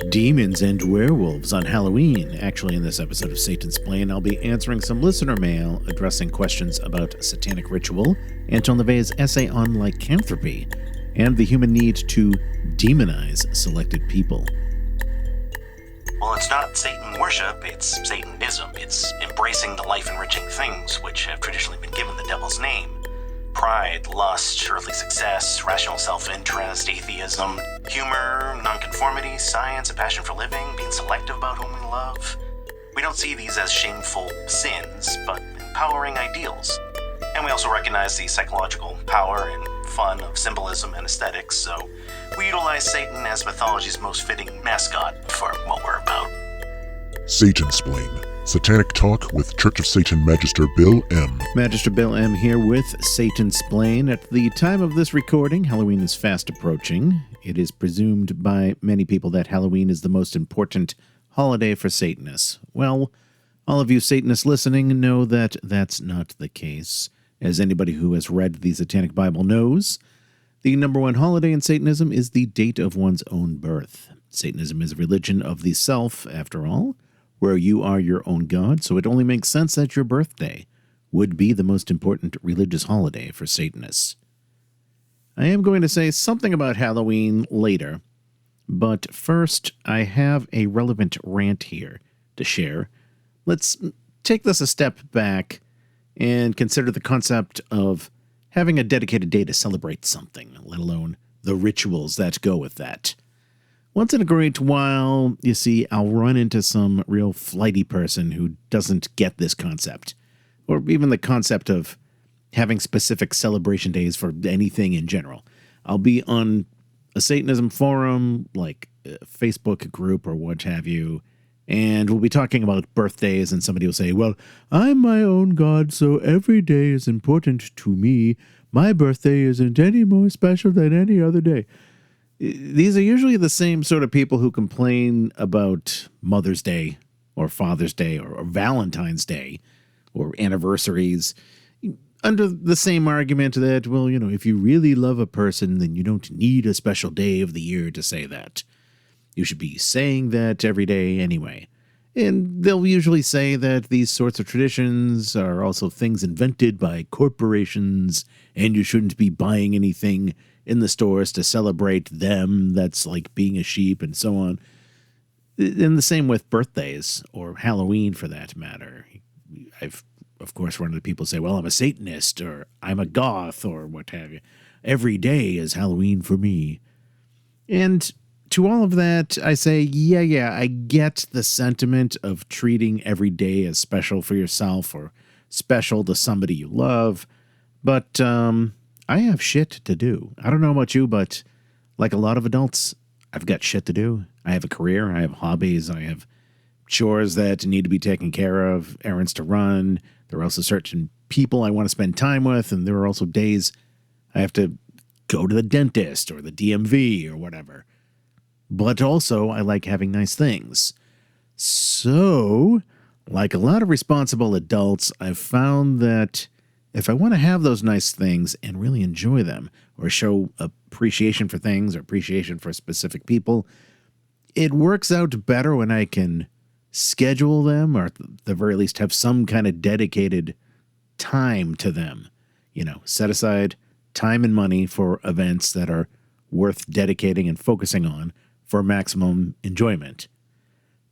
Demons and werewolves on Halloween. Actually, in this episode of Satansplain, I'll be answering some listener mail addressing questions about satanic ritual, Anton LaVey's essay on lycanthropy, and the human need to demonize selected people. Well, it's not Satan worship, it's Satanism. It's embracing the life-enriching things which have traditionally been given the devil's name. Pride, lust, earthly success, rational self-interest, atheism, humor, nonconformity, science, a passion for living, being selective about whom we love. We don't see these as shameful sins, but empowering ideals. And we also recognize the psychological power and fun of symbolism and aesthetics, so we utilize Satan as mythology's most fitting mascot for what we're about. Satansplain. Satanic Talk with Church of Satan Magister Bill M. Magister Bill M. here with Satansplain. At the time of this recording, Halloween is fast approaching. It is presumed by many people that Halloween is the most important holiday for Satanists. Well, all of you Satanists listening know that that's not the case. As anybody who has read the Satanic Bible knows, the number one holiday in Satanism is the date of one's own birth. Satanism is a religion of the self, after all, where you are your own god, so it only makes sense that your birthday would be the most important religious holiday for Satanists. I am going to say something about Halloween later, but first I have a relevant rant here to share. Let's take this a step back and consider the concept of having a dedicated day to celebrate something, let alone the rituals that go with that. Once in a great while, you see, I'll run into some real flighty person who doesn't get this concept, or even the concept of having specific celebration days for anything in general. I'll be on a Satanism forum, like a Facebook group or what have you, and we'll be talking about birthdays, and somebody will say, well, I'm my own god, so every day is important to me. My birthday isn't any more special than any other day. These are usually the same sort of people who complain about Mother's Day or Father's Day or Valentine's Day or anniversaries under the same argument that, well, you know, if you really love a person, then you don't need a special day of the year to say that. You should be saying that every day anyway. And they'll usually say that these sorts of traditions are also things invented by corporations, and you shouldn't be buying anything in the stores to celebrate them. That's like being a sheep and so on. And the same with birthdays, or Halloween for that matter. I've, of course, run into people say, well, I'm a Satanist, or I'm a goth, or what have you. Every day is Halloween for me. And to all of that, I say, yeah, I get the sentiment of treating every day as special for yourself or special to somebody you love, but I have shit to do. I don't know about you, but like a lot of adults, I've got shit to do. I have a career, I have hobbies, I have chores that need to be taken care of, errands to run. There are also certain people I want to spend time with, and there are also days I have to go to the dentist or the DMV or whatever. But also, I like having nice things. So, like a lot of responsible adults, I've found that if I want to have those nice things and really enjoy them, or show appreciation for things or appreciation for specific people, it works out better when I can schedule them, or at the very least have some kind of dedicated time to them. You know, set aside time and money for events that are worth dedicating and focusing on for maximum enjoyment.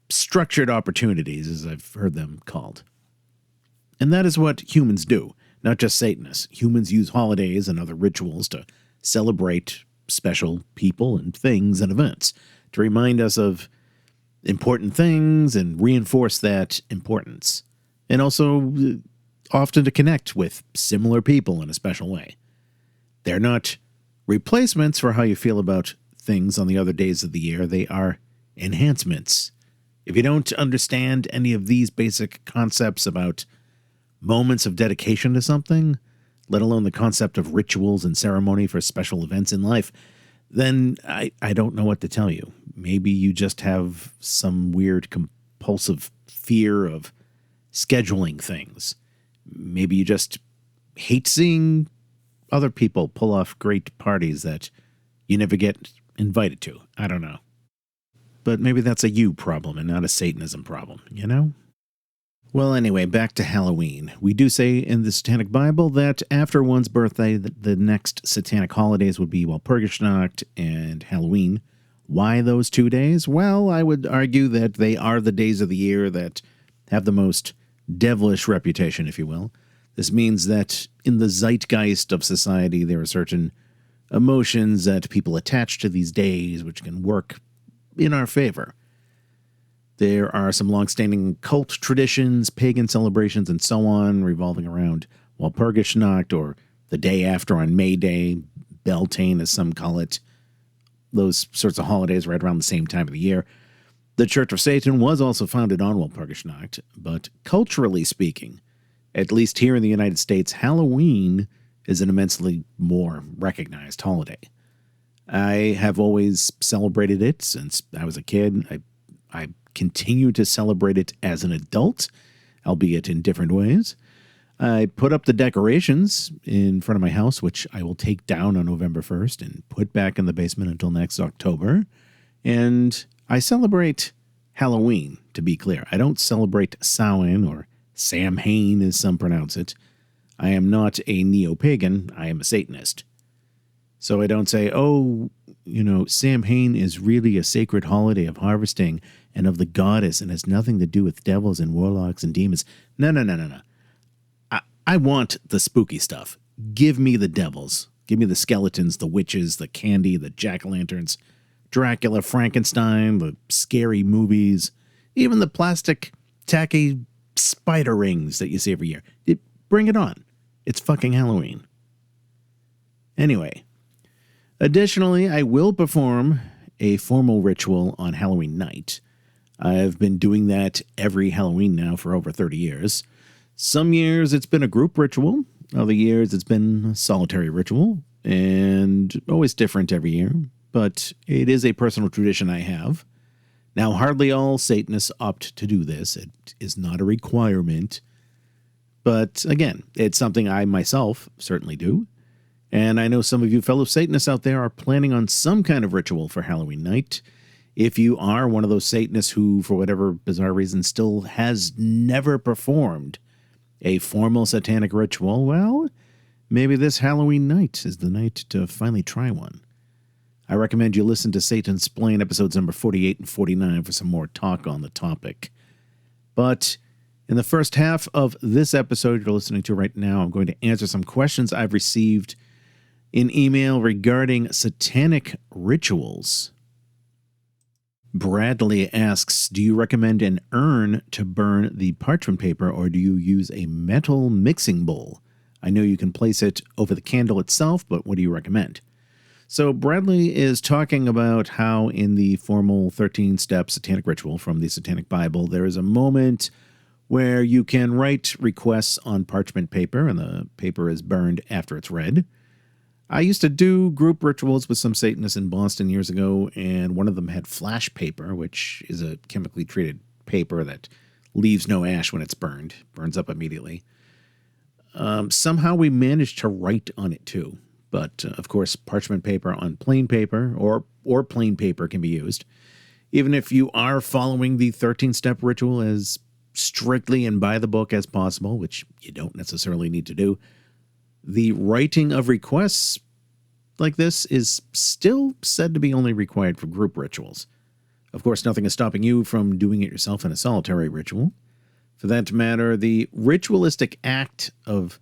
Structured opportunities, as I've heard them called. And that is what humans do, not just Satanists. Humans use holidays and other rituals to celebrate special people and things and events, to remind us of important things and reinforce that importance, and also often to connect with similar people in a special way. They're not replacements for how you feel about things on the other days of the year. They are enhancements. If you don't understand any of these basic concepts about moments of dedication to something, let alone the concept of rituals and ceremony for special events in life, then I don't know what to tell you. Maybe you just have some weird compulsive fear of scheduling things. Maybe you just hate seeing other people pull off great parties that you never get invited to. I don't know. but maybe that's a you problem and not a Satanism problem, you know? Well, anyway, back to Halloween. We do say in the Satanic Bible that after one's birthday, the next Satanic holidays would be Walpurgisnacht and Halloween. Why those 2 days? Well, I would argue that they are the days of the year that have the most devilish reputation, if you will. This means that in the zeitgeist of society, there are certain emotions that people attach to these days which can work in our favor. There are some long-standing cult traditions, pagan celebrations, and so on, revolving around Walpurgisnacht, or the day after on May Day, Beltane, as some call it. Those sorts of holidays right around the same time of the year. The Church of Satan was also founded on Walpurgisnacht, but culturally speaking, at least here in the United States, Halloween is an immensely more recognized holiday. I have always celebrated it since I was a kid. I continue to celebrate it as an adult, albeit in different ways. I put up the decorations in front of my house, which I will take down on November 1st and put back in the basement until next October. And I celebrate Halloween, to be clear. I don't celebrate Samhain, or Samhain as some pronounce it. I am not a neo-pagan. I am a Satanist. So I don't say, oh, Samhain is really a sacred holiday of harvesting and of the goddess and has nothing to do with devils and warlocks and demons. No. I want the spooky stuff. Give me the devils. Give me the skeletons, the witches, the candy, the jack-o'-lanterns, Dracula, Frankenstein, the scary movies, even the plastic, tacky spider rings that you see every year. Bring it on. It's fucking Halloween. Anyway, additionally, I will perform a formal ritual on Halloween night. I've been doing that every Halloween now for over 30 years. Some years it's been a group ritual. Other years it's been a solitary ritual, and always different every year. But it is a personal tradition I have. Now, hardly all Satanists opt to do this. It is not a requirement. But again, it's something I myself certainly do. And I know some of you fellow Satanists out there are planning on some kind of ritual for Halloween night. If you are one of those Satanists who, for whatever bizarre reason, still has never performed a formal satanic ritual, well, maybe this Halloween night is the night to finally try one. I recommend you listen to Satansplain episodes number 48 and 49 for some more talk on the topic. But in the first half of this episode you're listening to right now, I'm going to answer some questions I've received in email regarding satanic rituals. Bradley asks, do you recommend an urn to burn the parchment paper, or do you use a metal mixing bowl? I know you can place it over the candle itself, but what do you recommend? So Bradley is talking about how in the formal 13-step satanic ritual from the Satanic Bible, there is a moment where you can write requests on parchment paper, and the paper is burned after it's read. I used to do group rituals with some Satanists in Boston years ago, and one of them had flash paper, which is a chemically treated paper that leaves no ash when it's burned, burns up immediately. Somehow we managed to write on it too, but of course parchment paper on plain paper or plain paper can be used. Even if you are following the 13-step ritual as strictly and by the book as possible, which you don't necessarily need to do, the writing of requests like this is still said to be only required for group rituals. Of course, nothing is stopping you from doing it yourself in a solitary ritual. For that matter, the ritualistic act of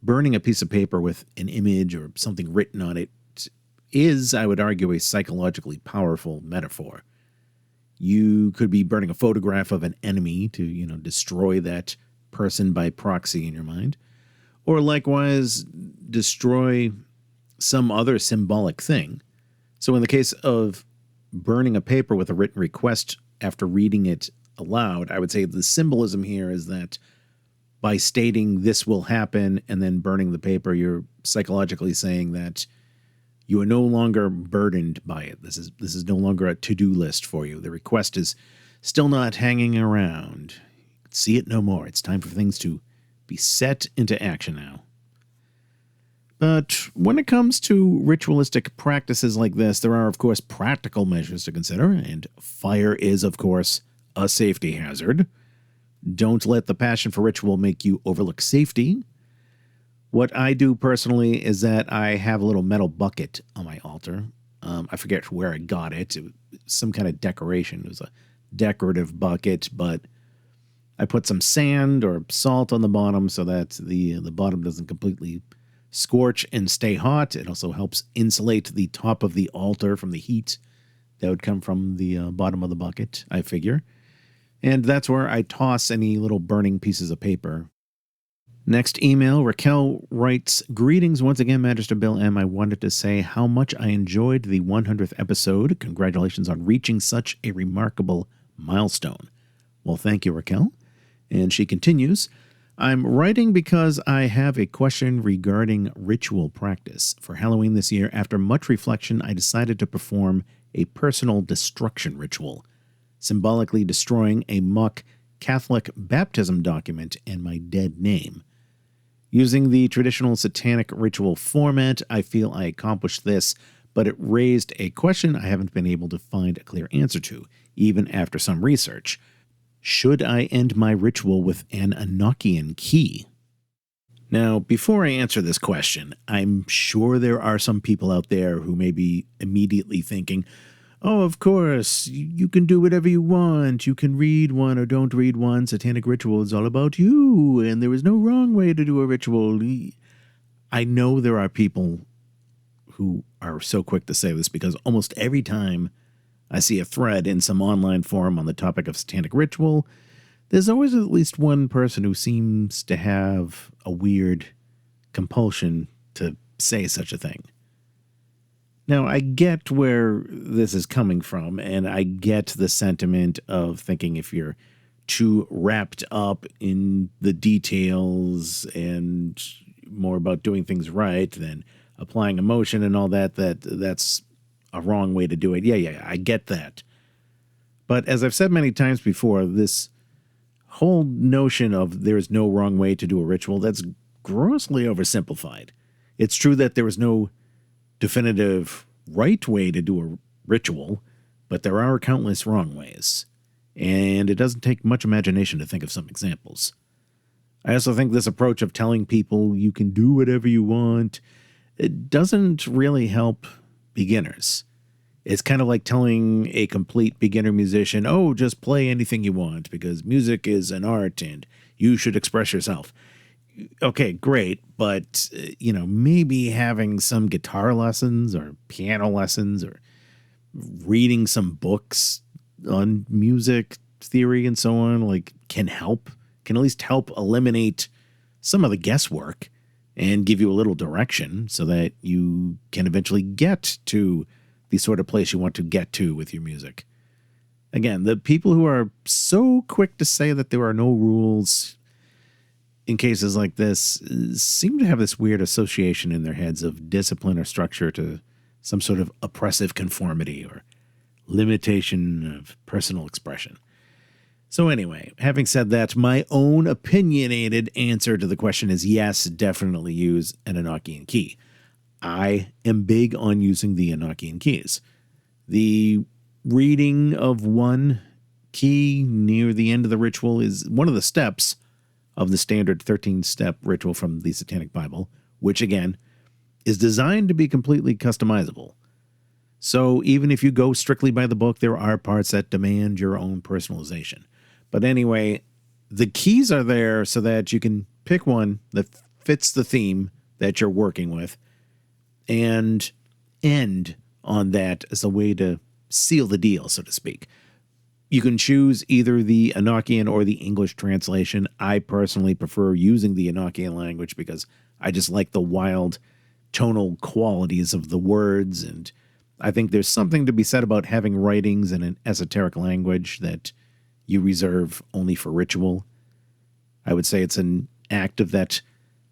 burning a piece of paper with an image or something written on it is, I would argue, a psychologically powerful metaphor. You could be burning a photograph of an enemy to, destroy that person by proxy in your mind. Or likewise, destroy some other symbolic thing. So in the case of burning a paper with a written request after reading it aloud, I would say the symbolism here is that by stating this will happen and then burning the paper, you're psychologically saying that you are no longer burdened by it. This is no longer a to-do list for you. The request is still not hanging around. See it no more. It's time for things to be set into action now. But when it comes to ritualistic practices like this, there are, of course, practical measures to consider, and fire is, of course, a safety hazard. Don't let the passion for ritual make you overlook safety. What I do personally is that I have a little metal bucket on my altar. I forget where I got it. It was some kind of decoration. It was a decorative bucket, but I put some sand or salt on the bottom so that the bottom doesn't completely scorch and stay hot. It also helps insulate the top of the altar from the heat that would come from the bottom of the bucket, I figure. And that's where I toss any little burning pieces of paper. Next email, Raquel writes, "Greetings once again, Magister Bill M. I wanted to say how much I enjoyed the 100th episode. Congratulations on reaching such a remarkable milestone." Well, thank you, Raquel. And she continues, "I'm writing because I have a question regarding ritual practice. For Halloween this year, after much reflection, I decided to perform a personal destruction ritual, symbolically destroying a mock Catholic baptism document and my dead name. Using the traditional Satanic ritual format, I feel I accomplished this, but it raised a question I haven't been able to find a clear answer to, even after some research. Should I end my ritual with an Enochian key?" Now, before I answer this question, I'm sure there are some people out there who may be immediately thinking, "Oh, of course, you can do whatever you want. You can read one or don't read one. Satanic ritual is all about you, and there is no wrong way to do a ritual." I know there are people who are so quick to say this because almost every time I see a thread in some online forum on the topic of satanic ritual, there's always at least one person who seems to have a weird compulsion to say such a thing. Now, I get where this is coming from, and I get the sentiment of thinking if you're too wrapped up in the details and more about doing things right than applying emotion and all that, that's a wrong way to do it. Yeah, I get that. But as I've said many times before, this whole notion of there's no wrong way to do a ritual, that's grossly oversimplified. It's true that there is no definitive right way to do a ritual, but there are countless wrong ways. And it doesn't take much imagination to think of some examples. I also think this approach of telling people you can do whatever you want, it doesn't really help beginners. It's kind of like telling a complete beginner musician, "Oh, just play anything you want because music is an art and you should express yourself." Okay, great, but, maybe having some guitar lessons or piano lessons or reading some books on music theory and so on, can at least help eliminate some of the guesswork and give you a little direction so that you can eventually get to the sort of place you want to get to with your music. Again, the people who are so quick to say that there are no rules in cases like this seem to have this weird association in their heads of discipline or structure to some sort of oppressive conformity or limitation of personal expression. So anyway, having said that, my own opinionated answer to the question is yes, definitely use an Enochian key. I am big on using the Enochian keys. The reading of one key near the end of the ritual is one of the steps of the standard 13-step ritual from the Satanic Bible, which, again, is designed to be completely customizable. So even if you go strictly by the book, there are parts that demand your own personalization. But anyway, the keys are there so that you can pick one that fits the theme that you're working with and end on that as a way to seal the deal, so to speak. You can choose either the Enochian or the English translation. I personally prefer using the Enochian language because I just like the wild tonal qualities of the words, and I think there's something to be said about having writings in an esoteric language that you reserve only for ritual. I would say it's an act of that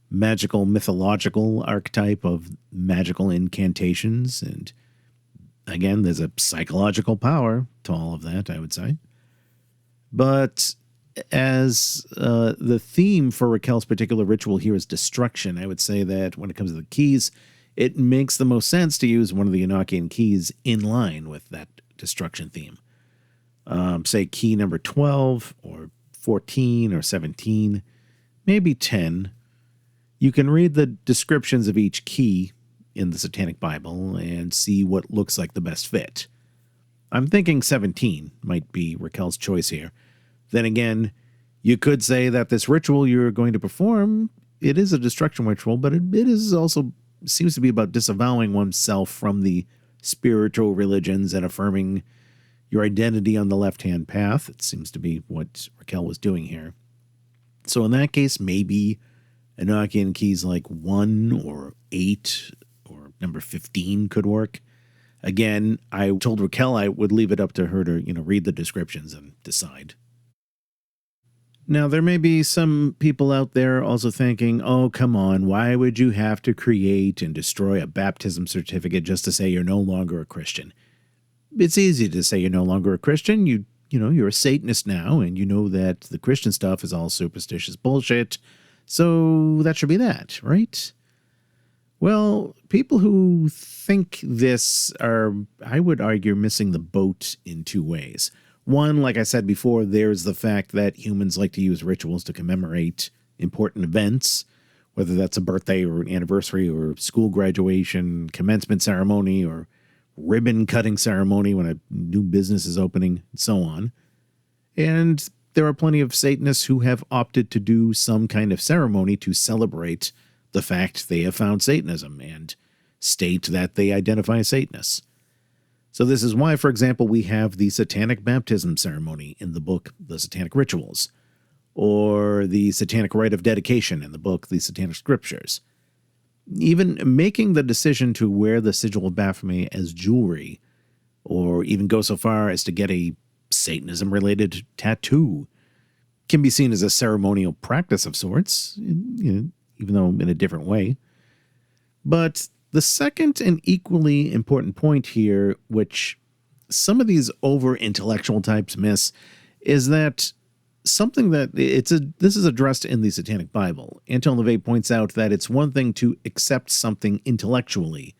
magical, mythological archetype of magical incantations, and again, there's a psychological power to all of that, I would say. But as the theme for Raquel's particular ritual here is destruction, I would say that when it comes to the keys, it makes the most sense to use one of the Enochian keys in line with that destruction theme. Say key number 12 or 14 or 17, maybe 10. You can read the descriptions of each key in the Satanic Bible and see what looks like the best fit. I'm thinking 17 might be Raquel's choice here. Then again, you could say that this ritual you're going to perform, it is a destruction ritual, but it is also seems to be about disavowing oneself from the spiritual religions and affirming your identity on the left-hand path. It seems to be what Raquel was doing here. So in that case, maybe Enochian keys like 1 or 8 or number 15 could work. Again, I told Raquel I would leave it up to her to, read the descriptions and decide. Now, there may be some people out there also thinking, oh, come on, why would you have to create and destroy a baptism certificate just to say you're no longer a Christian? It's easy to say you're no longer a Christian. You're a Satanist now, and you know that the Christian stuff is all superstitious bullshit, so that should be that, right? Well, people who think this are, I would argue, missing the boat in two ways. One, like I said before, there's the fact that humans like to use rituals to commemorate important events, whether that's a birthday or an anniversary or school graduation, commencement ceremony, or ribbon-cutting ceremony when a new business is opening, and so on. And there are plenty of Satanists who have opted to do some kind of ceremony to celebrate the fact they have found Satanism and state that they identify as Satanists. So this is why, for example, we have the Satanic baptism ceremony in the book The Satanic Rituals, or the Satanic rite of dedication in the book The Satanic Scriptures. Even making the decision to wear the sigil of Baphomet as jewelry, or even go so far as to get a Satanism-related tattoo, can be seen as a ceremonial practice of sorts, even though in a different way. But the second and equally important point here, which some of these over-intellectual types miss, is that something that this is addressed in the Satanic Bible. Anton LaVey points out that it's one thing to accept something intellectually,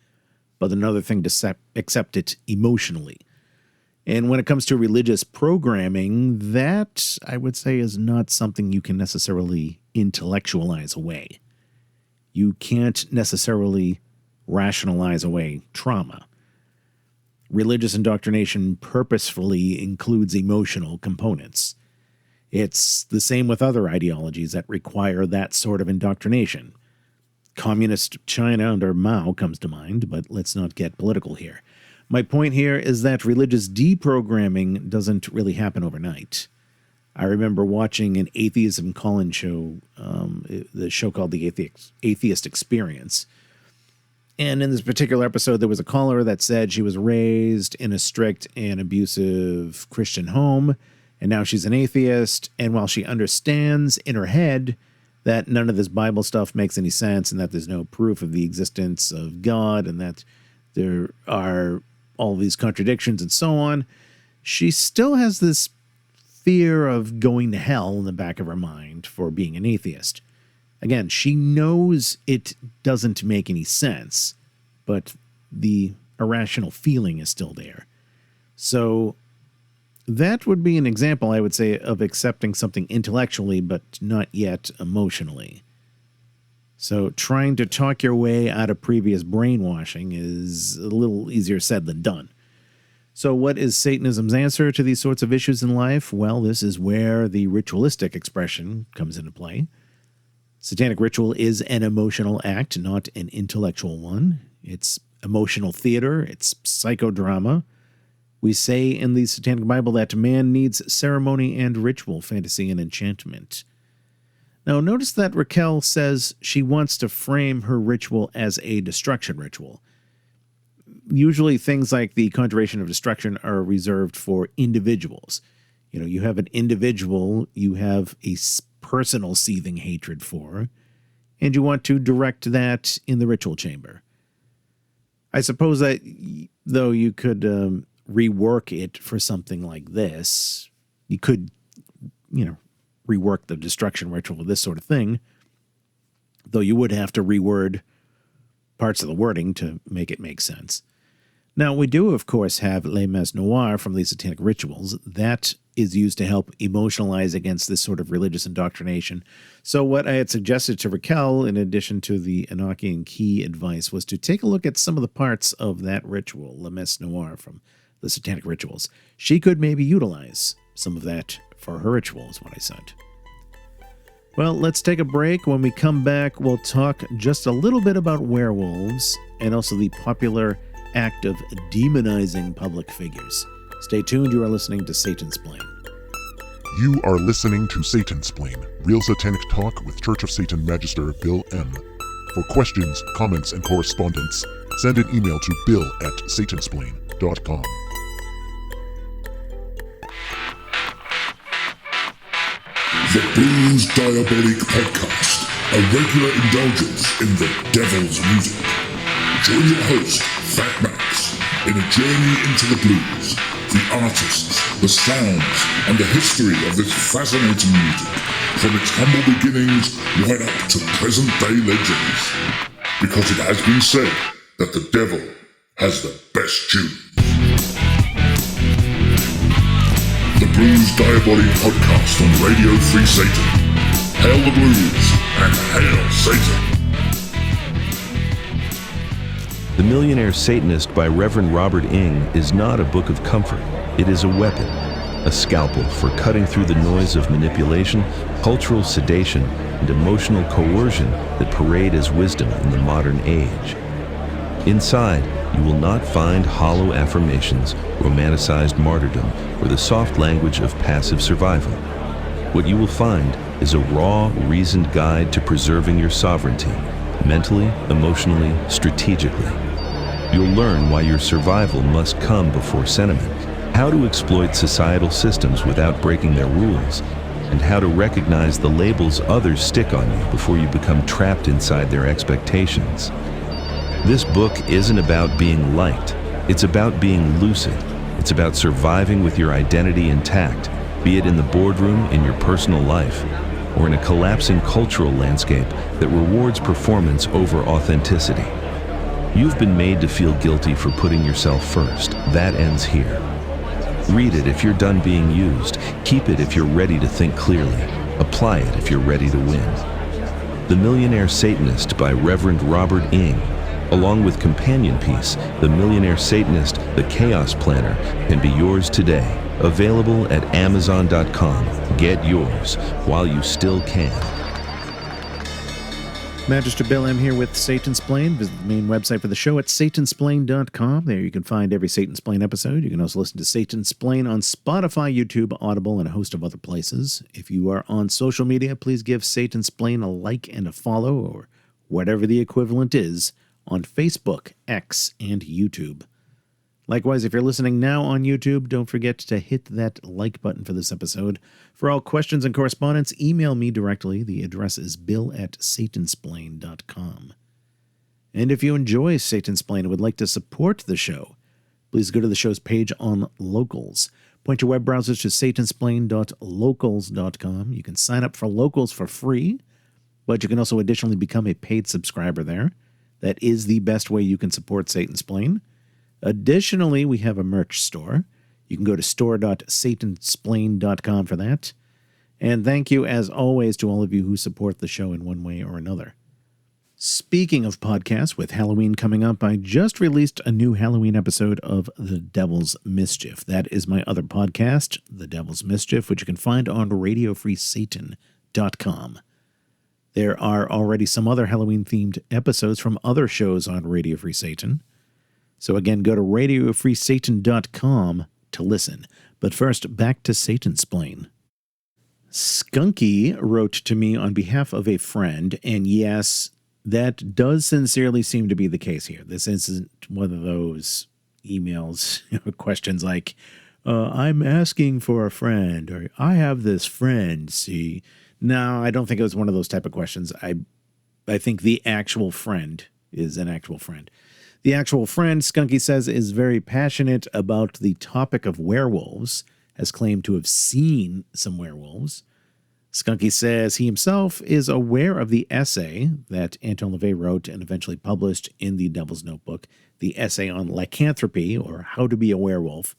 but another thing to accept it emotionally. And when it comes to religious programming, that, I would say, is not something you can necessarily intellectualize away. You can't necessarily rationalize away trauma. Religious indoctrination purposefully includes emotional components. It's the same with other ideologies that require that sort of indoctrination. Communist China under Mao comes to mind, but let's not get political here. My point here is that religious deprogramming doesn't really happen overnight. I remember watching an atheism call-in show, the show called The Atheist Experience. And in this particular episode, there was a caller that said she was raised in a strict and abusive Christian home, and now she's an atheist, and while she understands in her head that none of this Bible stuff makes any sense and that there's no proof of the existence of God and that there are all these contradictions and so on, she still has this fear of going to hell in the back of her mind for being an atheist. Again, she knows it doesn't make any sense, but the irrational feeling is still there. So that would be an example, I would say, of accepting something intellectually, but not yet emotionally. So trying to talk your way out of previous brainwashing is a little easier said than done. So what is Satanism's answer to these sorts of issues in life? Well, this is where the ritualistic expression comes into play. Satanic ritual is an emotional act, not an intellectual one. It's emotional theater. It's psychodrama. We say in the Satanic Bible that man needs ceremony and ritual, fantasy and enchantment. Now, notice that Raquel says she wants to frame her ritual as a destruction ritual. Usually things like the conjuration of destruction are reserved for individuals. You have an individual you have a personal seething hatred for, and you want to direct that in the ritual chamber. I suppose that, though, you could rework it for something like this. You could, rework the destruction ritual, this sort of thing, though you would have to reword parts of the wording to make it make sense. Now, we do, of course, have Les Messe Noires from the Satanic Rituals. That is used to help emotionalize against this sort of religious indoctrination. So what I had suggested to Raquel, in addition to the Enochian key advice, was to take a look at some of the parts of that ritual, Les Messe Noires from the Satanic Rituals. She could maybe utilize some of that for her ritual, is what I said. Well, let's take a break. When we come back, we'll talk just a little bit about werewolves and also the popular act of demonizing public figures. Stay tuned. You are listening to Satansplain. You are listening to Satansplain, real satanic talk with Church of Satan Magister Bill M. For questions, comments, and correspondence, send an email to bill@satansplain.com. The Blues Diabolic Podcast, a regular indulgence in the devil's music. Join your host, Fat Max, in a journey into the blues, the artists, the sounds, and the history of this fascinating music, from its humble beginnings right up to present-day legends. Because it has been said that the devil has the best tunes. The Blues Diabolic Podcast on Radio Free Satan. Hail the blues and hail Satan. The Millionaire Satanist by Reverend Robert Ing is not a book of comfort. It is a weapon, a scalpel for cutting through the noise of manipulation, cultural sedation, and emotional coercion that parade as wisdom in the modern age. Inside, you will not find hollow affirmations, romanticized martyrdom, or the soft language of passive survival. What you will find is a raw, reasoned guide to preserving your sovereignty, mentally, emotionally, strategically. You'll learn why your survival must come before sentiment, how to exploit societal systems without breaking their rules, and how to recognize the labels others stick on you before you become trapped inside their expectations. This book isn't about being liked. It's about being lucid. It's about surviving with your identity intact, be it in the boardroom, in your personal life, or in a collapsing cultural landscape that rewards performance over authenticity. You've been made to feel guilty for putting yourself first. That ends here. Read it if you're done being used. Keep it if you're ready to think clearly. Apply it if you're ready to win. The Millionaire Satanist by Reverend Robert Ing, along with companion piece, The Millionaire Satanist, The Chaos Planner, can be yours today. Available at Amazon.com. Get yours while you still can. Magister Bill M. here with Satansplain. Visit the main website for the show at Satansplain.com. There you can find every Satansplain episode. You can also listen to Satansplain on Spotify, YouTube, Audible, and a host of other places. If you are on social media, please give Satansplain a like and a follow, or whatever the equivalent is, on Facebook, X, and YouTube. Likewise, if you're listening now on YouTube, don't forget to hit that like button for this episode. For all questions and correspondence, email me directly. The address is bill@satansplain.com. And if you enjoy Satansplain and would like to support the show, please go to the show's page on Locals. Point your web browsers to satansplain.locals.com. You can sign up for Locals for free, but you can also additionally become a paid subscriber there. That is the best way you can support Satansplain. Additionally, we have a merch store. You can go to store.satansplain.com for that. And thank you, as always, to all of you who support the show in one way or another. Speaking of podcasts, with Halloween coming up, I just released a new Halloween episode of The Devil's Mischief. That is my other podcast, The Devil's Mischief, which you can find on RadioFreeSatan.com. There are already some other Halloween-themed episodes from other shows on Radio Free Satan. So again, go to RadioFreeSatan.com to listen. But first, back to Satansplain. Skunky wrote to me on behalf of a friend, and yes, that does sincerely seem to be the case here. This isn't one of those emails, questions like, I'm asking for a friend, or I have this friend, see. No, I don't think it was one of those type of questions. I think the actual friend is an actual friend. The actual friend, Skunky says, is very passionate about the topic of werewolves, has claimed to have seen some werewolves. Skunky says he himself is aware of the essay that Anton LaVey wrote and eventually published in the Devil's Notebook, the essay on lycanthropy, or how to be a werewolf,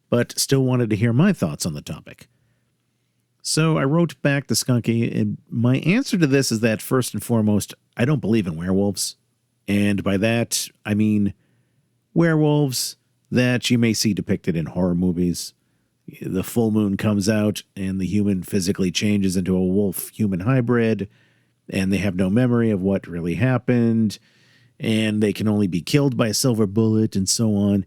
but still wanted to hear my thoughts on the topic. So I wrote back to Skunky, and my answer to this is that, first and foremost, I don't believe in werewolves. And by that, I mean werewolves that you may see depicted in horror movies. The full moon comes out, and the human physically changes into a wolf-human hybrid, and they have no memory of what really happened, and they can only be killed by a silver bullet, and so on.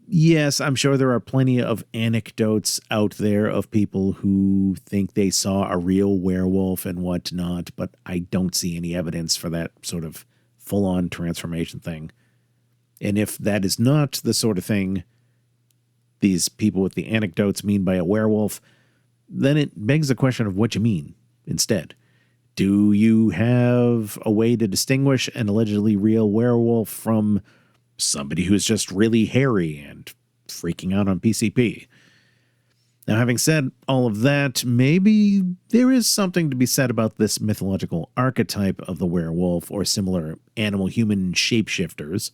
Yes, I'm sure there are plenty of anecdotes out there of people who think they saw a real werewolf and whatnot, but I don't see any evidence for that sort of full-on transformation thing. And if that is not the sort of thing these people with the anecdotes mean by a werewolf, then it begs the question of what you mean instead. Do you have a way to distinguish an allegedly real werewolf from somebody who's just really hairy and freaking out on PCP? Now, having said all of that, maybe there is something to be said about this mythological archetype of the werewolf or similar animal-human shapeshifters.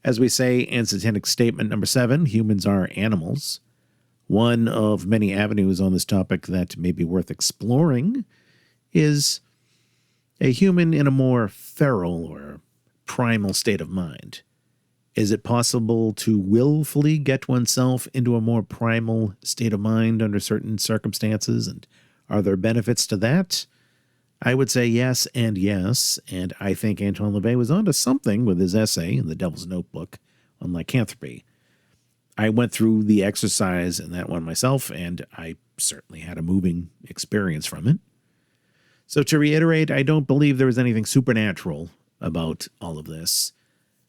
As we say in Satanic Statement number 7, humans are animals. One of many avenues on this topic that may be worth exploring is a human in a more feral or primal state of mind. Is it possible to willfully get oneself into a more primal state of mind under certain circumstances, and are there benefits to that? I would say yes, and I think Anton LaVey was onto something with his essay in the Devil's Notebook on lycanthropy. I went through the exercise in that one myself, and I certainly had a moving experience from it. So to reiterate, I don't believe there was anything supernatural about all of this.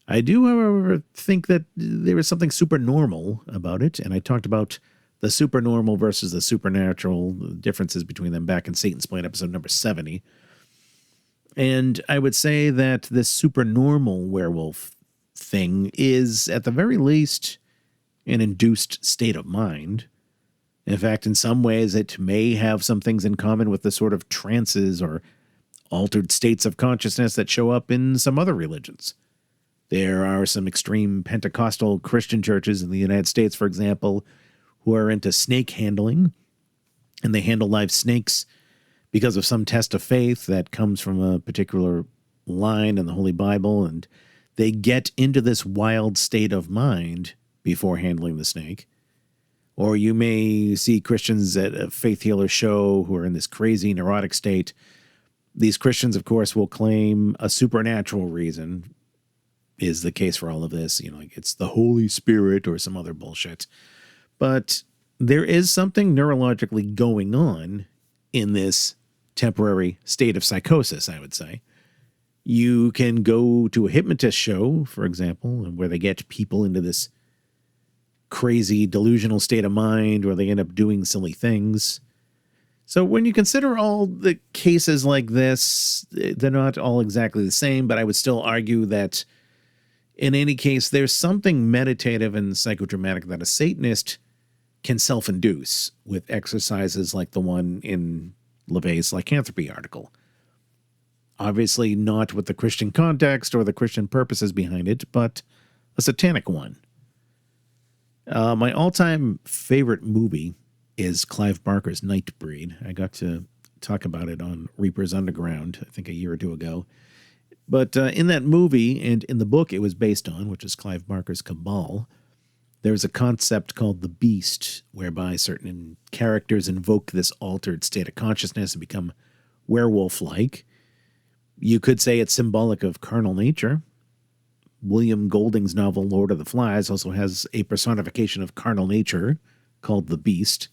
I do, however, think that there is something supernormal about it, and I talked about the supernormal versus the supernatural, the differences between them back in Satansplain episode number 70. And I would say that this supernormal werewolf thing is, at the very least, an induced state of mind. In fact, in some ways, it may have some things in common with the sort of trances or altered states of consciousness that show up in some other religions. There are some extreme Pentecostal Christian churches in the United States, for example, who are into snake handling, and they handle live snakes because of some test of faith that comes from a particular line in the Holy Bible, and they get into this wild state of mind before handling the snake. Or you may see Christians at a faith healer show who are in this crazy neurotic state. These Christians, of course, will claim a supernatural reason is the case for all of this. Like it's the Holy Spirit or some other bullshit. But there is something neurologically going on in this temporary state of psychosis, I would say. You can go to a hypnotist show, for example, where they get people into this crazy delusional state of mind where they end up doing silly things. So when you consider all the cases like this, they're not all exactly the same, but I would still argue that in any case, there's something meditative and psychodramatic that a Satanist can self-induce with exercises like the one in LaVey's lycanthropy article. Obviously not with the Christian context or the Christian purposes behind it, but a satanic one. My all-time favorite movie is Clive Barker's Nightbreed. I got to talk about it on Reaper's Underground, I think a year or two ago. But in that movie, and in the book it was based on, which is Clive Barker's Cabal, there's a concept called the Beast, whereby certain characters invoke this altered state of consciousness and become werewolf-like. You could say it's symbolic of carnal nature. William Golding's novel Lord of the Flies also has a personification of carnal nature called the Beast.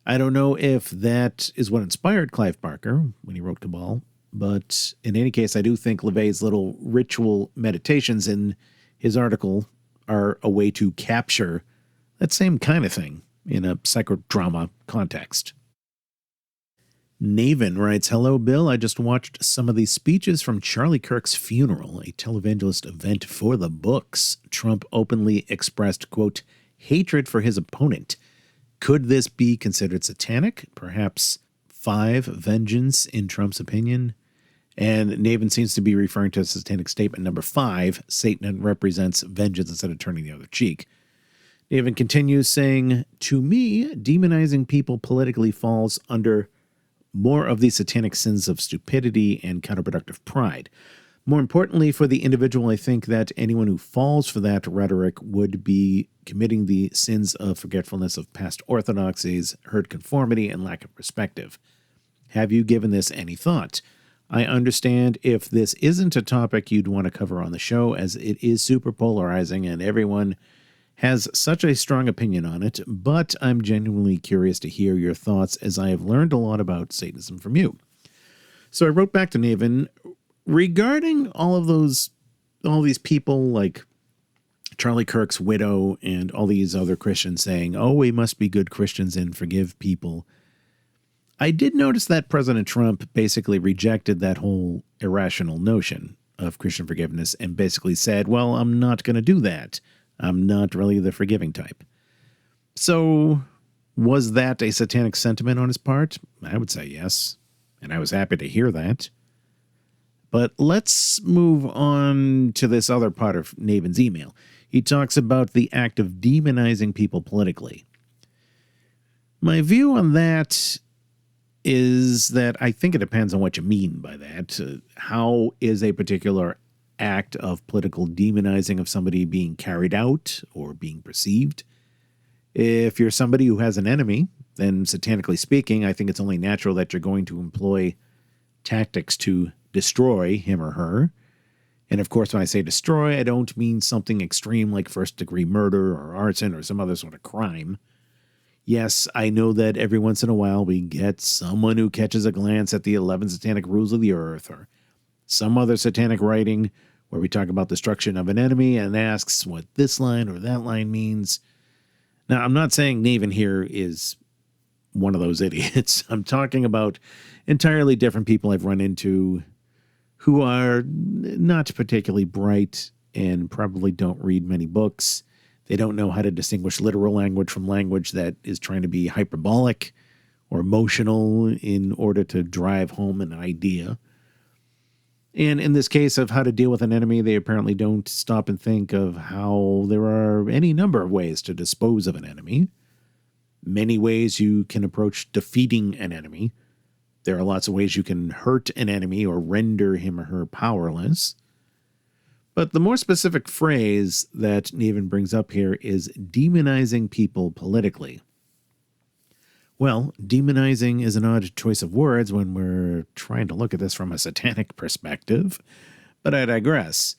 I don't know if that is what inspired Clive Barker when he wrote Cabal, but in any case, I do think LaVey's little ritual meditations in his article are a way to capture that same kind of thing in a psychodrama context. Naven writes, "Hello, Bill. I just watched some of these speeches from Charlie Kirk's funeral, a televangelist event for the books. Trump openly expressed, quote, hatred for his opponent. Could this be considered satanic? Perhaps 5, vengeance in Trump's opinion. And Naven seems to be referring to Satanic statement number 5, Satan represents vengeance instead of turning the other cheek. Naven continues saying, to me, demonizing people politically falls under more of the satanic sins of stupidity and counterproductive pride. More importantly, for the individual, I think that anyone who falls for that rhetoric would be committing the sins of forgetfulness of past orthodoxies, herd conformity, and lack of perspective. Have you given this any thought? I understand if this isn't a topic you'd want to cover on the show, as it is super polarizing and everyone has such a strong opinion on it, but I'm genuinely curious to hear your thoughts, as I have learned a lot about Satanism from you. So I wrote back to Naven regarding all these people like Charlie Kirk's widow and all these other Christians saying, oh, we must be good Christians and forgive people. I did notice that President Trump basically rejected that whole irrational notion of Christian forgiveness and basically said, well, I'm not going to do that. I'm not really the forgiving type. So was that a satanic sentiment on his part? I would say yes, and I was happy to hear that. But let's move on to this other part of Naven's email. He talks about the act of demonizing people politically. My view on that is that I think it depends on what you mean by that. How is a particular act of political demonizing of somebody being carried out or being perceived? If you're somebody who has an enemy, then satanically speaking, I think it's only natural that you're going to employ tactics to destroy him or her. And of course, when I say destroy, I don't mean something extreme like first-degree murder or arson or some other sort of crime. Yes, I know that every once in a while we get someone who catches a glance at the 11 satanic rules of the earth or some other satanic writing where we talk about destruction of an enemy and asks what this line or that line means. Now, I'm not saying Naven here is one of those idiots. I'm talking about entirely different people I've run into who are not particularly bright and probably don't read many books. They don't know how to distinguish literal language from language that is trying to be hyperbolic or emotional in order to drive home an idea. And in this case of how to deal with an enemy, they apparently don't stop and think of how there are any number of ways to dispose of an enemy. Many ways you can approach defeating an enemy. There are lots of ways you can hurt an enemy or render him or her powerless. But the more specific phrase that Naven brings up here is demonizing people politically. Well, demonizing is an odd choice of words when we're trying to look at this from a satanic perspective, but I digress.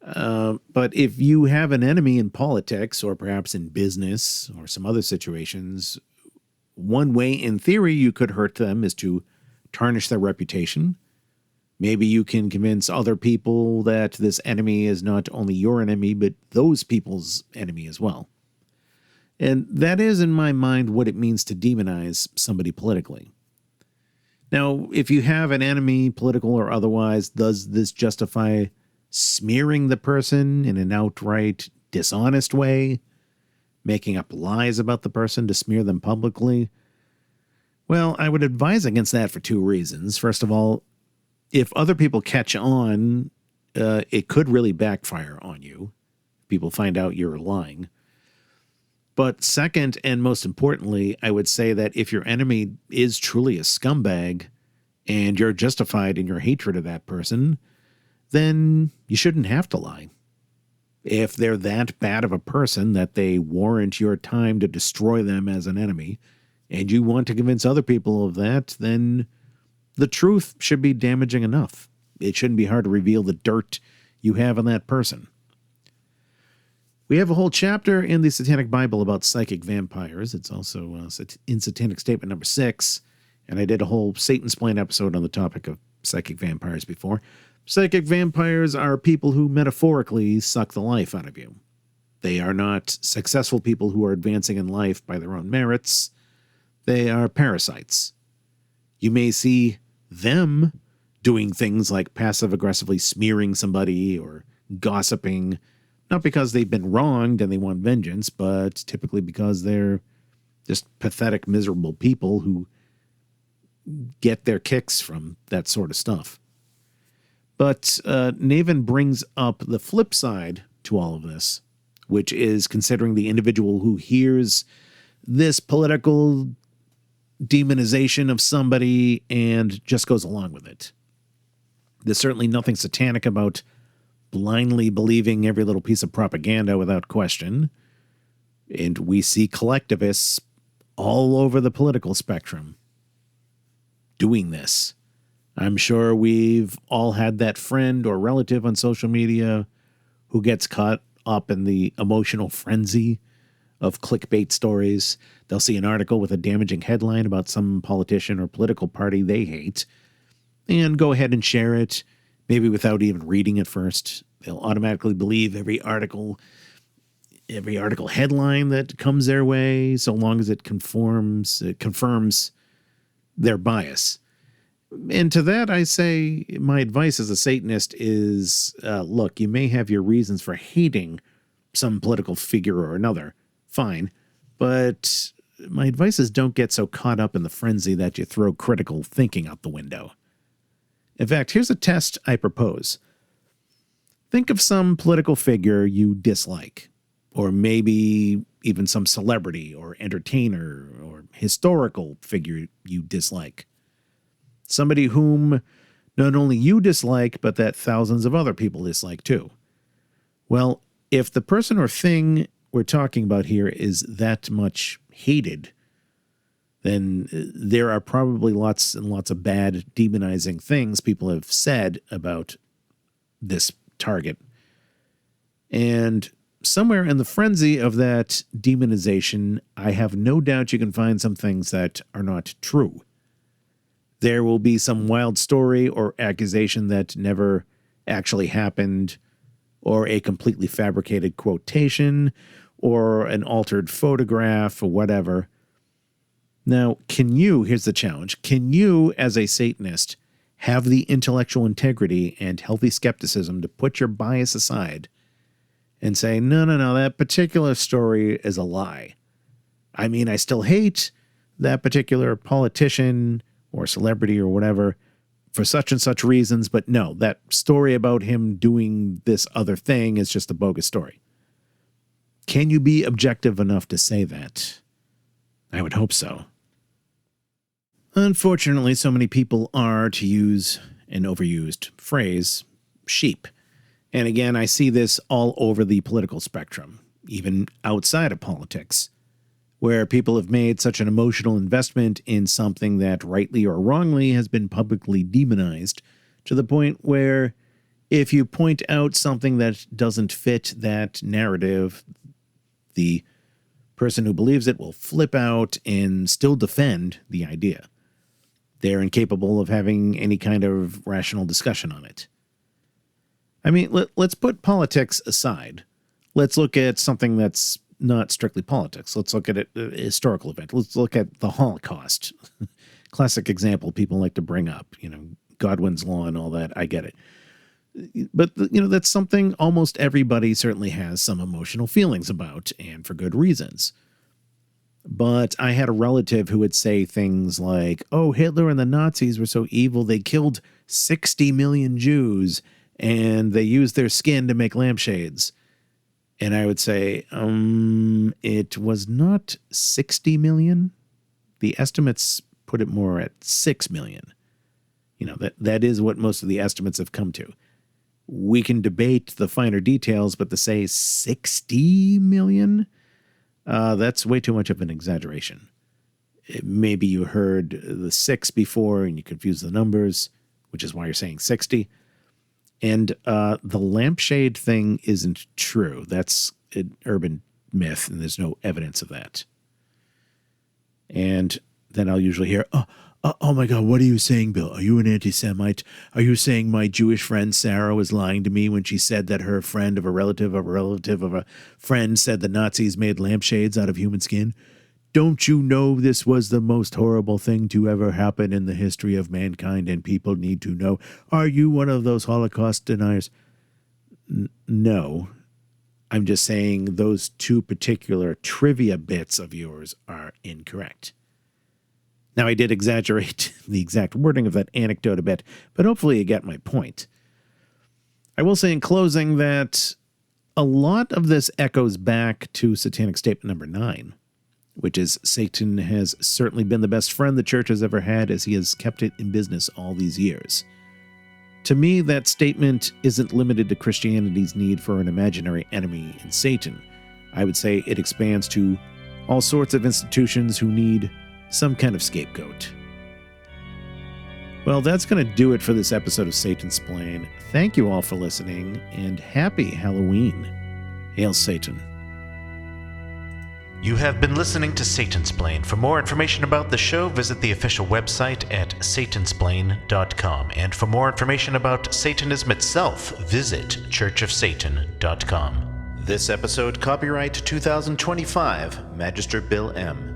But if you have an enemy in politics or perhaps in business or some other situations, one way in theory you could hurt them is to tarnish their reputation. Maybe you can convince other people that this enemy is not only your enemy, but those people's enemy as well. And that is, in my mind, what it means to demonize somebody politically. Now, if you have an enemy, political or otherwise, does this justify smearing the person in an outright dishonest way? Making up lies about the person to smear them publicly? Well, I would advise against that for 2 reasons. First of all, if other people catch on, it could really backfire on you. People find out you're lying. But second, and most importantly, I would say that if your enemy is truly a scumbag and you're justified in your hatred of that person, then you shouldn't have to lie. If they're that bad of a person that they warrant your time to destroy them as an enemy, and you want to convince other people of that, then the truth should be damaging enough. It shouldn't be hard to reveal the dirt you have on that person. We have a whole chapter in the Satanic Bible about psychic vampires. It's also in Satanic Statement number 6, and I did a whole Satansplain episode on the topic of psychic vampires before. Psychic vampires are people who metaphorically suck the life out of you. They are not successful people who are advancing in life by their own merits. They are parasites. You may see them doing things like passive-aggressively smearing somebody or gossiping, not because they've been wronged and they want vengeance, but typically because they're Just pathetic, miserable people who get their kicks from that sort of stuff. But Navin brings up the flip side to all of this, which is considering the individual who hears this political demonization of somebody and just goes along with it. There's certainly nothing satanic about blindly believing every little piece of propaganda without question. And we see collectivists all over the political spectrum doing this. I'm sure we've all had that friend or relative on social media who gets caught up in the emotional frenzy of clickbait stories. They'll see an article with a damaging headline about some politician or political party they hate and go ahead and share it, maybe without even reading it first. They'll automatically believe every article headline that comes their way, so long as it confirms their bias. And to that, I say my advice as a Satanist is, look, you may have your reasons for hating some political figure or another. Fine. But my advice is don't get so caught up in the frenzy that you throw critical thinking out the window. In fact, here's a test I propose. Think of some political figure you dislike, or maybe even some celebrity or entertainer or historical figure you dislike. Somebody whom not only you dislike, but that thousands of other people dislike too. Well, if the person or thing we're talking about here is that much hated, then there are probably lots and lots of bad, demonizing things people have said about this target. And somewhere in the frenzy of that demonization, I have no doubt you can find some things that are not true. There will be some wild story or accusation that never actually happened, or a completely fabricated quotation, or an altered photograph, or whatever. Now, here's the challenge, can you, as a Satanist, have the intellectual integrity and healthy skepticism to put your bias aside and say, no, that particular story is a lie? I mean, I still hate that particular politician or celebrity or whatever for such and such reasons, but no, that story about him doing this other thing is just a bogus story. Can you be objective enough to say that? I would hope so. Unfortunately, so many people are, to use an overused phrase, sheep. And again, I see this all over the political spectrum, even outside of politics, where people have made such an emotional investment in something that rightly or wrongly has been publicly demonized, to the point where if you point out something that doesn't fit that narrative, the person who believes it will flip out and still defend the idea. They're incapable of having any kind of rational discussion on it. I mean, let's put politics aside. Let's look at something that's not strictly politics. Let's look at a historical event. Let's look at the Holocaust. Classic example people like to bring up, Godwin's Law and all that. I get it. But, that's something almost everybody certainly has some emotional feelings about, and for good reasons. But I had a relative who would say things like, oh, Hitler and the Nazis were so evil, they killed 60 million Jews, and they used their skin to make lampshades. And I would say, it was not 60 million. The estimates put it more at 6 million. That is what most of the estimates have come to. We can debate the finer details, but to say 60 million, that's way too much of an exaggeration. Maybe you heard the 6 before and you confused the numbers, which is why you're saying 60. And the lampshade thing isn't true. That's an urban myth, and there's no evidence of that. And then I'll usually hear, oh my God, what are you saying, Bill? Are you an anti-Semite? Are you saying my Jewish friend Sarah was lying to me when she said that her friend of a relative of a friend said the Nazis made lampshades out of human skin? Don't you know this was the most horrible thing to ever happen in the history of mankind, and people need to know? Are you one of those Holocaust deniers? No. I'm just saying those two particular trivia bits of yours are incorrect. Now, I did exaggerate the exact wording of that anecdote a bit, but hopefully you get my point. I will say in closing that a lot of this echoes back to Satanic Statement number 9, which is Satan has certainly been the best friend the church has ever had as he has kept it in business all these years. To me, that statement isn't limited to Christianity's need for an imaginary enemy in Satan. I would say it expands to all sorts of institutions who need some kind of scapegoat. Well, that's going to do it for this episode of Satansplain. Thank you all for listening, and happy Halloween. Hail Satan. You have been listening to Satansplain. For more information about the show, visit the official website at satansplain.com. And for more information about Satanism itself, visit churchofsatan.com. This episode, copyright 2025, Magister Bill M.